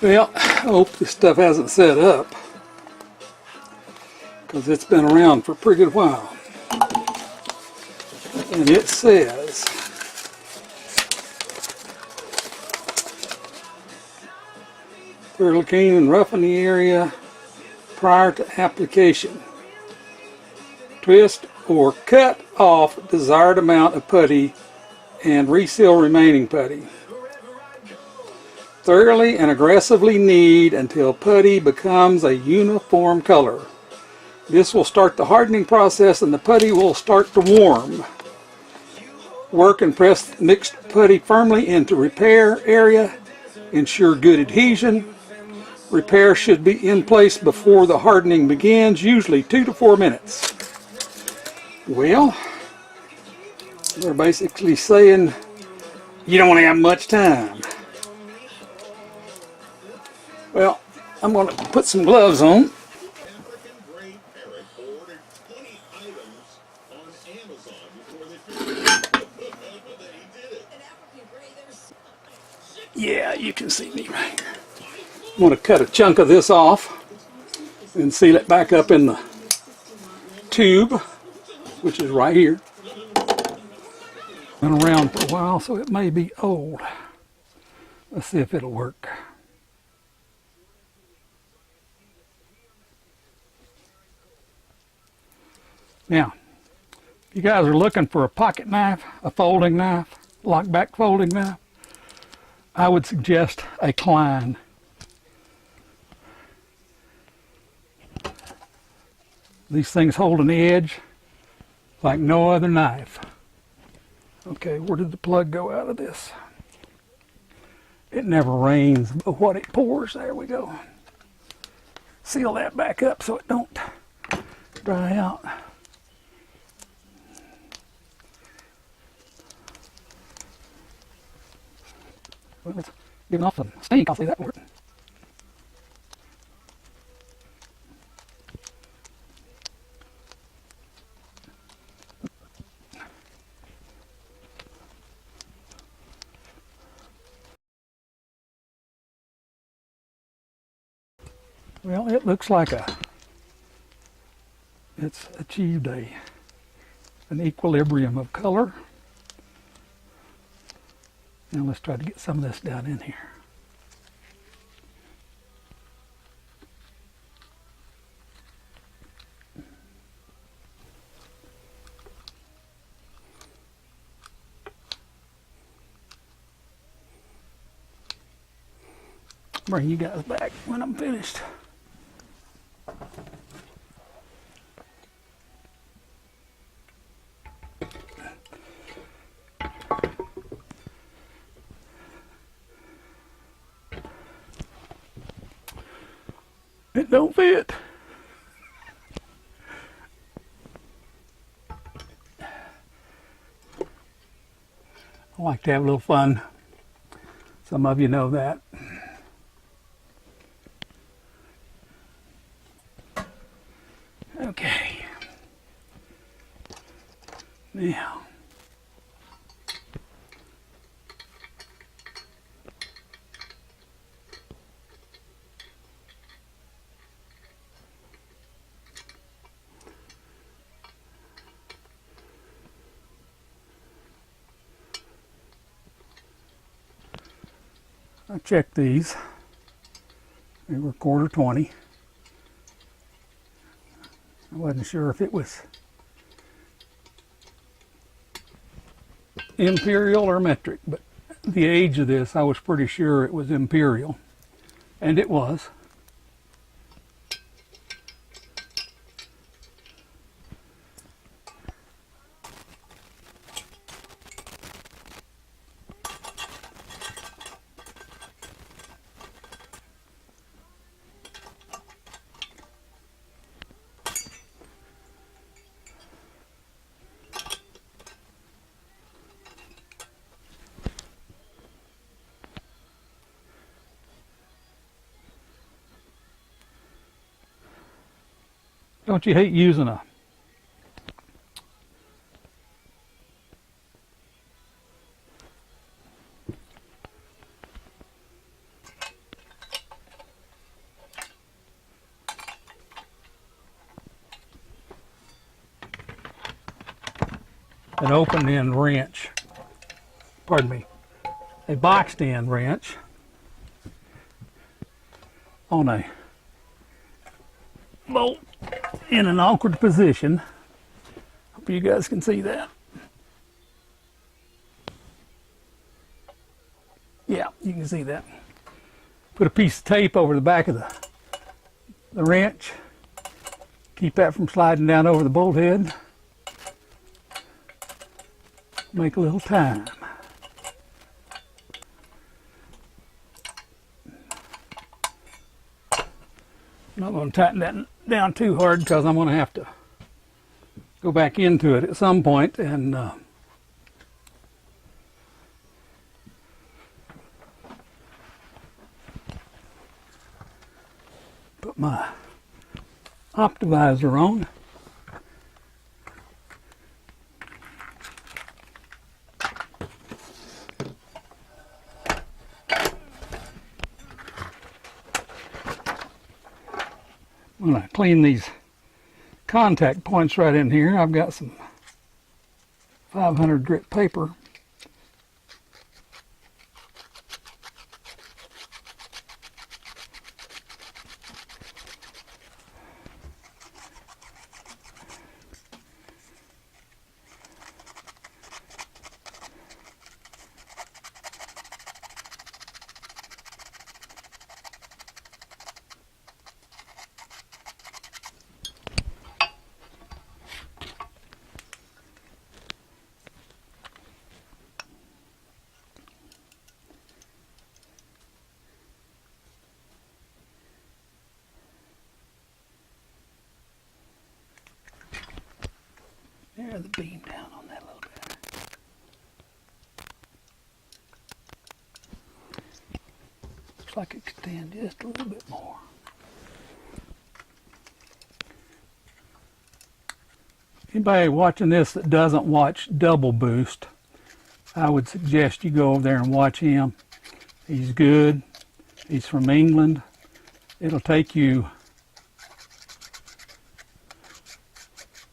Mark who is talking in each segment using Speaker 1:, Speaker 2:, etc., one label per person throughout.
Speaker 1: Well, I hope this stuff hasn't set up, because it's been around for a pretty good while. And it says, thoroughly clean and roughen the area prior to application. Twist or cut off desired amount of putty and reseal remaining putty. Thoroughly and aggressively knead until putty becomes a uniform color. This will start the hardening process and the putty will start to warm. Work and press mixed putty firmly into repair area. Ensure good adhesion. Repair should be in place before the hardening begins, usually 2 to 4 minutes. Well, they're basically saying you don't have much time. Well, I'm going to put some gloves on. Yeah, you can see me right. I'm going to cut a chunk of this off and seal it back up in the tube, which is right here. Been around for a while, so it may be old. Let's see if it'll work. Now, if you guys are looking for a pocket knife, a folding knife, lockback folding knife, I would suggest a Klein. These things hold an edge like no other knife. Okay, where did the plug go out of this? It never rains but what it pours. There we go. Seal that back up so it don't dry out. Well, it's giving off some stink, I'll say that for it. Well, it looks like it's achieved an equilibrium of color. Now let's try to get some of this down in here. Bring you guys back when I'm finished. It don't fit. I like to have a little fun. Some of you know that. Okay. Now. I checked these. They were 1/4 20. I wasn't sure if it was imperial or metric, but the age of this, I was pretty sure it was imperial, and it was. Don't you hate using a an open-end wrench, pardon me, a boxed-end wrench on a bolt in an awkward position. Hope you guys can see that. Yeah, you can see that. Put a piece of tape over the back of the wrench. Keep that from sliding down over the bolt head. Make a little time. I'm not going to tighten that down too hard because I'm going to have to go back into it at some point and put my optivisor on. When I clean these contact points right in here, I've got some 500 grit paper. Narrow the beam down on that a little bit. Looks like it could extend just a little bit more. Anybody watching this that doesn't watch Double Boost, I would suggest you go over there and watch him. He's good. He's from England. It'll take you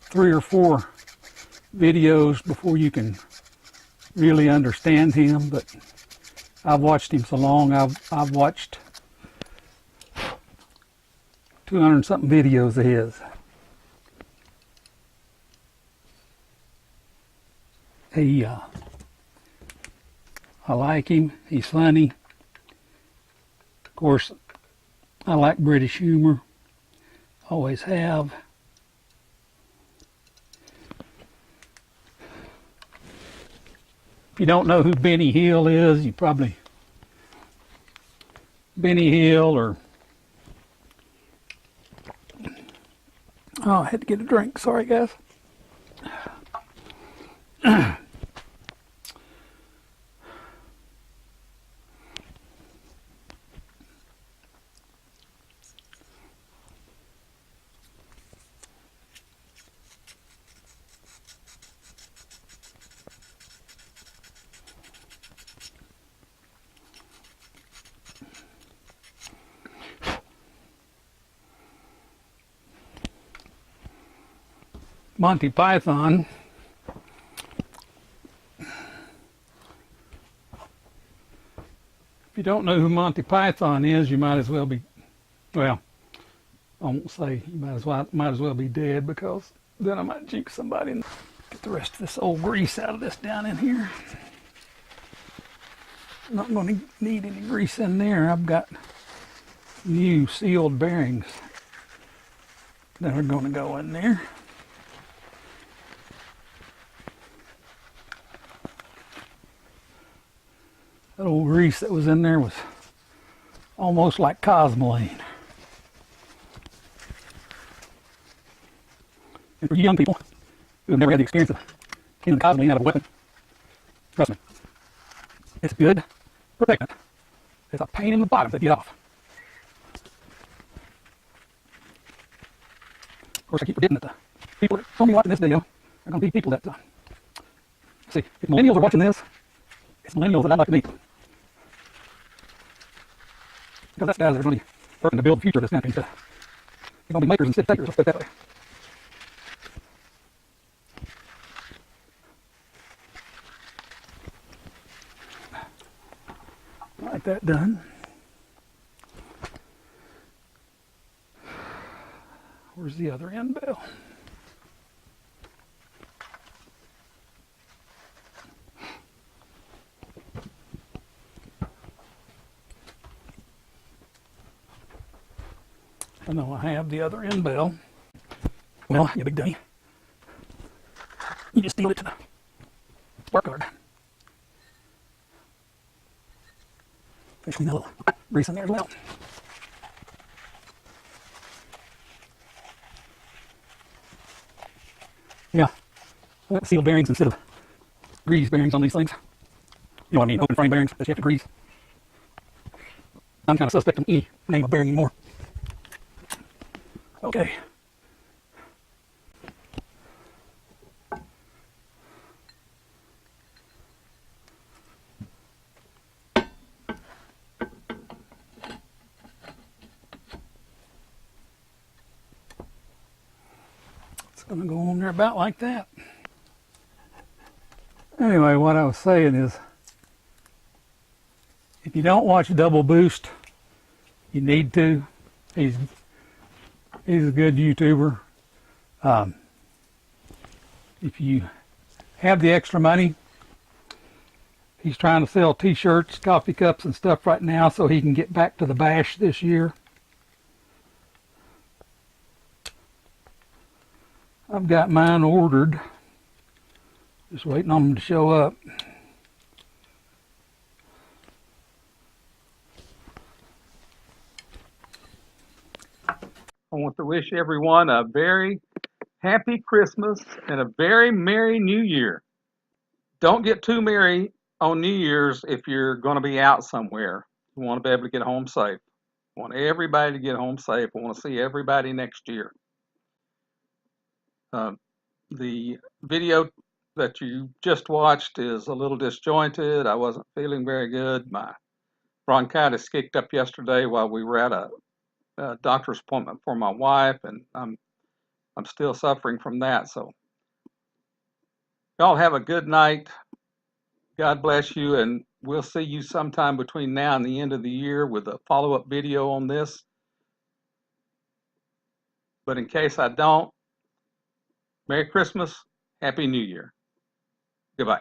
Speaker 1: 3 or 4 videos before you can really understand him, but I've watched him so long. I've watched 200 something videos of his. I like him. He's funny. Of course, I like British humor. Always have. If you don't know who Benny Hill is, you probably Benny Hill or oh, I had to get a drink. Sorry, guys. Monty Python. If you don't know who Monty Python is, you might as well be, well, I won't say you might as well be dead, because then I might jinx somebody. And get the rest of this old grease out of this down in here. Not going to need any grease in there. I've got new sealed bearings that are going to go in there. That old grease that was in there was almost like Cosmoline. And for you young people who have never had the experience of cleaning Cosmoline out of a weapon, trust me, it's good protectant. It's a pain in the bottom to get off. Of course, I keep forgetting that the people that told me watching this video are going to be people that, see, if millennials are watching this, it's millennials that I'd like to meet. Because that's guys that are going to be working to build the future of this country. They're going to be makers instead of takers, let's put it that way. Got that done. Where's the other end bell? I know I have the other end bell. Well, you big dummy. You just steal it to the spark guard. Fish me a little grease in there as well. Yeah, I got sealed bearings instead of grease bearings on these things. You know what I mean, open frame bearings that you have to grease. I'm kind of suspect of any name of bearing anymore. Okay. It's going to go on there about like that. Anyway, what I was saying is, if you don't watch Double Boost, you need to. He's a good YouTuber. If you have the extra money, he's trying to sell t-shirts, coffee cups and stuff right now so he can get back to the bash this year. I've got mine ordered. Just waiting on them to show up. I want to wish everyone a very happy Christmas and a very Merry New Year. Don't get too merry on New Year's if you're going to be out somewhere. You want to be able to get home safe. I want everybody to get home safe. I want to see everybody next year. The video that you just watched is a little disjointed. I wasn't feeling very good. My bronchitis kicked up yesterday while we were at a doctor's appointment for my wife, and I'm still suffering from that. So y'all have a good night. God bless you, and we'll see you sometime between now and the end of the year with a follow-up video on this. But in case I don't, Merry Christmas, Happy New Year. Goodbye.